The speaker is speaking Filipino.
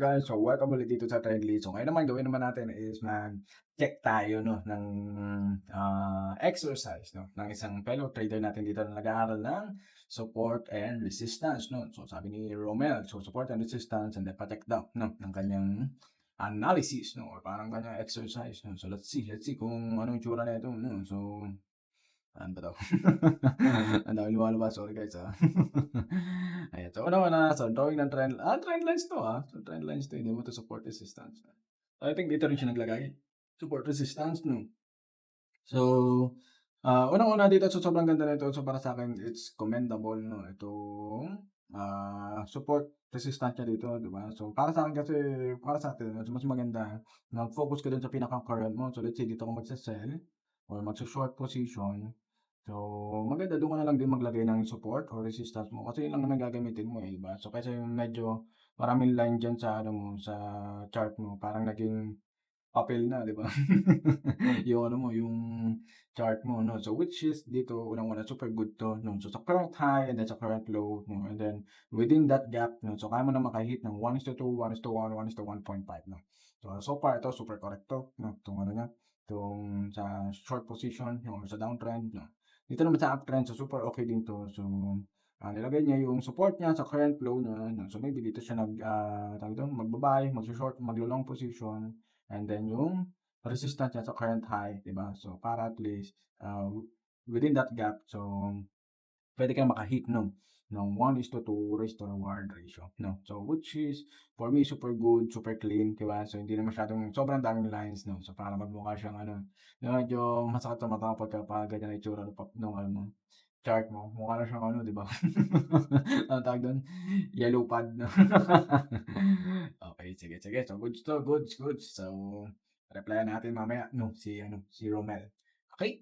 guys? So, welcome ulit dito sa Trendly. So, ngayon naman gawin naman natin is mag-check tayo 'no ng, exercise 'no ng isang fellow trader natin dito na nag-aaral ng support and resistance 'no. So, sabi ni Romel, so support and resistance and then pa-check daw 'no ng kanyang analysis 'no or parang kanyang exercise 'no. So, let's see kung ano yung itsura nito 'no. So, ano ba 'to? Ang daming lumalabas, sorry guys, Ayan, so una-una, so drawing ng trend lines 'to, So trend lines 'to, hindi mo 'to support resistance. So I think dito rin siya naglagay, support resistance 'no. So, unang-una dito, so sobrang ganda nito. So para sa'kin it's commendable 'no, itong, support resistance niya dito, 'di ba? So para sa'kin kasi, para sa'tin mas maganda mag-focus ka dun sa pinaka-current mo. So let's say dito ka magse-sell or magso-short position. So, maganda dun ka na lang din maglagay ng support or resistance mo kasi yun lang naman gagamitin mo, 'di ba? So, kaysa yung medyo maraming line diyan sa ano mo, sa chart mo parang naging papel na, 'di ba? Yung ano mo, yung chart mo 'no. So, which is dito unang-una super good 'to 'no. So, sa current high and then sa current low 'no, and then within that gap 'no, so kaya mo na maka-hit ng 1:2, 1:1, 1:1.5 'no. So far ito super correct 'to 'no, itong ano niya, itong sa short position or sa downtrend 'no. Dito naman sa uptrend, so super okay din 'to. So, nilagay niya yung support niya sa current low na ano, so maybe dito siya tawag dun, magba-buy, magso-short, maglo-long position, and then yung resistance niya sa current high, 'di ba? So, para at least, within that gap, so puwede kang maka-hit ng 1:2 ratio 'no. So, which is for me super good, super clean, 'di ba? So, hindi na masyadong sobrang daming lines 'no. So, para magmukha siyang ano, na medyo masakit sa mata pagka ganyan ang itsura nung ano mo, chart mo. Mukha na siyang ano, 'di ba? Anong tawag dun? Yellow pad 'no. Okey, sige, sige. So, goods 'to, goods, goods. So, replyan natin mamaya 'no, si Romel. Okey.